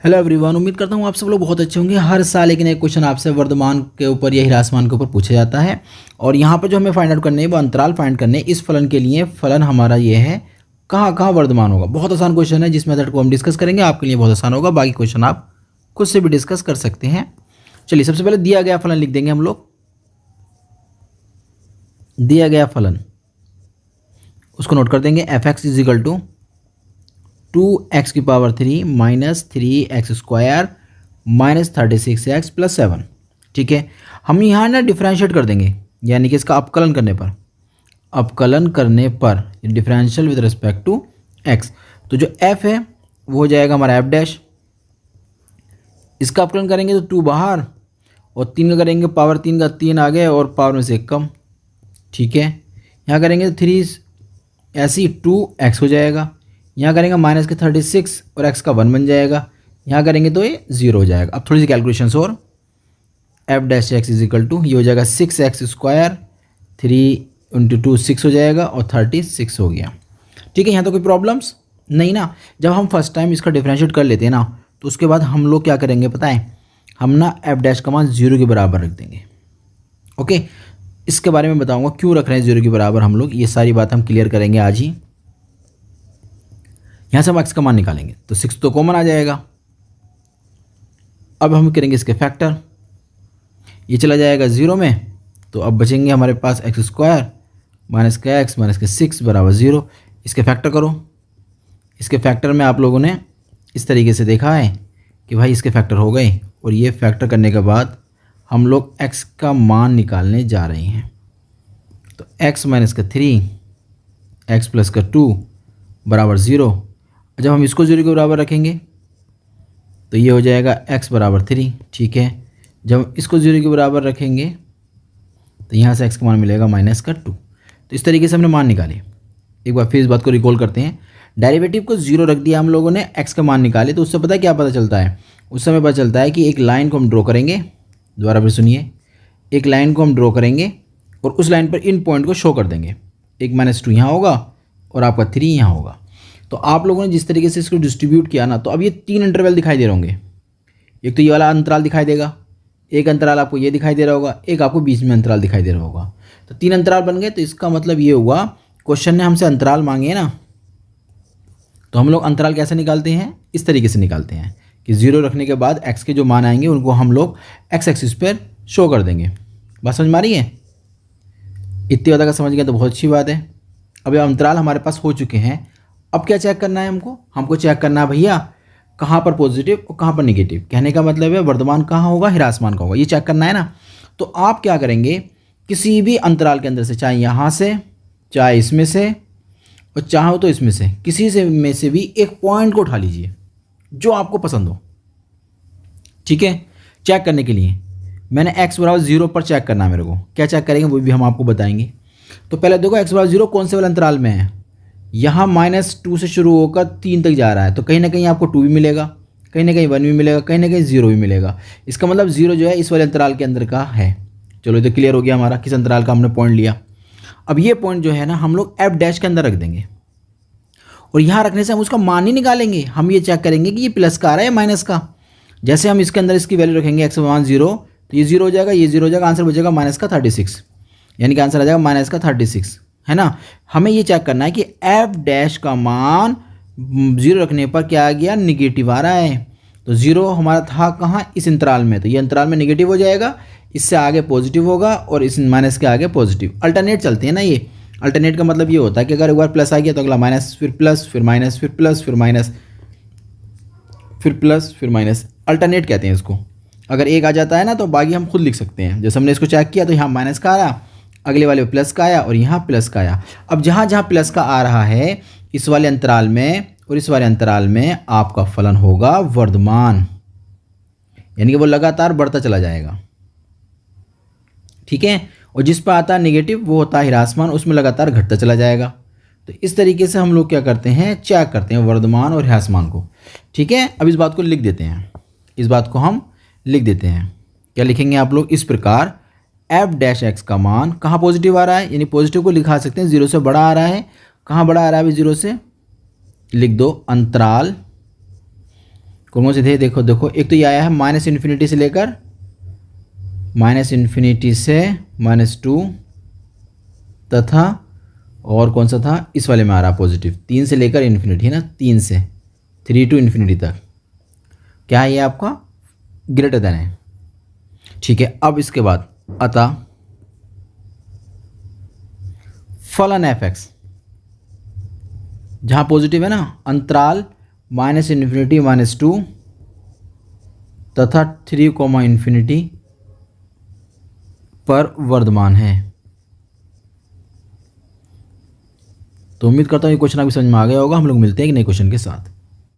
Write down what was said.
Hello everyone, उम्मीद करता हूँ आप सब लोग बहुत अच्छे होंगे। हर साल एक नया क्वेश्चन आपसे वर्धमान के ऊपर या ह्रासमान के ऊपर पूछा जाता है और यहाँ पर जो हमें फाइंड आउट करने है वो अंतराल फाइंड करने हैं। इस फलन के लिए फलन हमारा ये है, कहाँ कहाँ वर्धमान होगा। बहुत आसान क्वेश्चन है, जिस मेथड को हम डिस्कस करेंगे आपके लिए बहुत आसान होगा। बाकी क्वेश्चन आप खुद से भी डिस्कस कर सकते हैं। चलिए, सबसे पहले दिया गया फलन लिख देंगे हम लोग। दिया गया फलन उसको नोट कर देंगे। F x is equal to 2x की power 3 minus 3x square minus 36x plus 7। ठीक है, हम यहाँ ना डिफरेंशिएट कर देंगे, यानी कि इसका अपकलन करने पर differential with respect to x। तो जो f है वो हो जाएगा हमारा f डैश। इसका अपकलन करेंगे तो 2 बाहर और 3 का करेंगे, पावर 3 का 3 आ गए और पावर में से 1 कम। ठीक है, यहाँ करेंगे तो 3 ऐसी 2x हो जाएगा। यहाँ करेंगे माइनस के 36 और x का 1 बन जाएगा। यहाँ करेंगे तो ये 0 हो जाएगा। अब थोड़ी सी कैलकुलेशंस और, f dash x is equal to ये हो जाएगा 6x स्क्वायर 3 इंटू 2 6 हो जाएगा और 36 हो गया। ठीक है, यहाँ तो कोई प्रॉब्लम्स नहीं ना। जब हम फर्स्ट टाइम इसका डिफरेंशिएट कर लेते हैं ना, तो उसके बाद हम लोग क्या करेंगे पता है, हम ना एफ डैश का मान 0 के बराबर रख देंगे। ओके, इसके बारे में बताऊँगा क्यों रख रहे हैं 0 के बराबर हम लोग। ये सारी बात हम क्लियर करेंगे आज ही। यहाँ से हम x का मान निकालेंगे तो 6 तो कॉमन आ जाएगा। अब हम करेंगे इसके फैक्टर, ये चला जाएगा 0 में, तो अब बचेंगे हमारे पास x स्क्वायर माइनस का x माइनस के 6 बराबर 0। इसके फैक्टर करो। इसके फैक्टर में आप लोगों ने इस तरीके से देखा है कि भाई इसके फैक्टर हो गए, और ये फैक्टर करने के बाद हम लोग x का मान निकालने जा रहे हैं। तो x माइनस का 3 x प्लस का 2 बराबर 0। जब हम इसको 0 के बराबर रखेंगे तो ये हो जाएगा x बराबर 3। ठीक है, जब इसको 0 के बराबर रखेंगे तो यहाँ से x का मान मिलेगा माइनस का 2। तो इस तरीके से हमने मान निकाले। एक बार फिर इस बात को रिकॉल करते हैं। डेरिवेटिव को 0 रख दिया हम लोगों ने, x का मान निकाले, तो उससे पता है क्या पता चलता है। उस समय पता चलता है कि एक लाइन को हम ड्रॉ करेंगे। दोबारा फिर सुनिए, एक लाइन को हम ड्रॉ करेंगे और उस लाइन पर इन पॉइंट को शो कर देंगे। एक -2 यहाँ होगा और आपका 3 यहाँ होगा। तो आप लोगों ने जिस तरीके से इसको डिस्ट्रीब्यूट किया ना, तो अब ये 3 इंटरवल दिखाई दे रहे होंगे। एक तो ये वाला अंतराल दिखाई देगा, एक अंतराल आपको ये दिखाई दे रहा होगा, एक आपको बीच में अंतराल दिखाई दे रहा होगा। तो 3 अंतराल बन गए। तो इसका मतलब ये हुआ, क्वेश्चन ने हमसे अंतराल मांगे हैं ना, तो हम लोग अंतराल कैसे निकालते हैं, इस तरीके से निकालते हैं कि 0 रखने के बाद x के जो मान आएंगे उनको हम लोग x एक्सिस पर शो कर देंगे। बात समझ में आ रही है? इतनी बात अगर समझ गए तो बहुत अच्छी बात है। अब ये अंतराल हमारे पास हो चुके हैं। अब क्या चेक करना है हमको चेक करना है भैया कहाँ पर पॉजिटिव और कहाँ पर नेगेटिव। कहने का मतलब है वर्धमान कहाँ होगा, ह्रासमान का होगा, ये चेक करना है ना। तो आप क्या करेंगे, किसी भी अंतराल के अंदर से, चाहे यहाँ से, चाहे इसमें से, और चाहो तो इसमें से, किसी से में से भी एक पॉइंट को उठा लीजिए जो आपको पसंद हो। ठीक है, चेक करने के लिए मैंने x बराबर 0 पर चेक करना है मेरे को। क्या चेक करेंगे वो भी हम आपको बताएंगे। तो पहले देखो x बराबर 0 कौन से वाले अंतराल में है। यहाँ -2 से शुरू होकर 3 तक जा रहा है, तो कहीं ना कहीं आपको 2 भी मिलेगा, कहीं ना कहीं 1 भी मिलेगा, कहीं ना कहीं 0 भी मिलेगा। इसका मतलब 0 जो है इस वाले अंतराल के अंदर का है। चलो, ये तो क्लियर हो गया हमारा किस अंतराल का हमने पॉइंट लिया। अब ये पॉइंट जो है ना हम लोग एफ डैश के अंदर रख देंगे, और यहाँ रखने से हम उसका मान ही निकालेंगे। हम ये चेक करेंगे कि ये प्लस का आ रहा है या माइनस का। जैसे हम इसके अंदर इसकी वैल्यू रखेंगे x मान 0, तो ये 0 हो जाएगा, ये 0 हो जाएगा, आंसर बचेगा माइनस का 36, यानी कि आंसर आ जाएगा माइनस का 36, है ना। हमें ये चेक करना है कि एफ डैश का मान 0 रखने पर क्या आ गया, निगेटिव आ रहा है। तो 0 हमारा था कहाँ, इस अंतराल में, तो ये अंतराल में निगेटिव हो जाएगा, इससे आगे पॉजिटिव होगा और इस माइनस के आगे पॉजिटिव। अल्टरनेट चलते हैं ना। ये अल्टरनेट का मतलब ये होता है कि अगर एक बार प्लस आ गया तो अगला माइनस, फिर प्लस, फिर माइनस, फिर प्लस, फिर माइनस, फिर प्लस, फिर माइनस। अल्टरनेट कहते हैं इसको। अगर एक आ जाता है ना तो बाकी हम खुद लिख सकते हैं। जैसे हमने इसको चेक किया तो यहाँ माइनस का आया, अगले वाले प्लस का आया और यहाँ प्लस का आया। अब जहाँ जहाँ प्लस का आ रहा है इस वाले अंतराल में और इस वाले अंतराल में आपका फलन होगा वर्धमान, यानी कि वो लगातार बढ़ता चला जाएगा। ठीक है, और जिस पर आता है नेगेटिव वो होता है ह्रासमान, उसमें लगातार घटता चला जाएगा। तो इस तरीके से हम लोग क्या करते हैं, चेक करते हैं वर्धमान और ह्रासमान को। ठीक है, अब इस बात को लिख देते हैं। इस बात को हम लिख देते हैं। क्या लिखेंगे आप लोग, इस प्रकार एफ डैश एक्स का मान कहाँ पॉजिटिव आ रहा है, यानी पॉजिटिव को लिखा सकते हैं 0 से बड़ा आ रहा है। कहाँ बड़ा आ रहा है अभी 0 से, लिख दो अंतराल कौन कौन से थे, देखो देखो, एक तो ये आया है माइनस इन्फिनिटी से लेकर -∞ से -2 तथा और कौन सा था, इस वाले में आ रहा पॉजिटिव 3 से लेकर इन्फिनिटी है ना, 3 से 3 टू इन्फिनिटी तक। क्या है ये आपका, ग्रेटर देन है। ठीक है, अब इसके बाद अतः फलन एफ एक्स, जहाँ पॉजिटिव है ना, अंतराल -∞ -2 तथा 3, पर वर्धमान है। तो उम्मीद करता हूँ ये क्वेश्चन आपकी समझ में आ गया होगा। हम लोग मिलते हैं एक नए क्वेश्चन के साथ।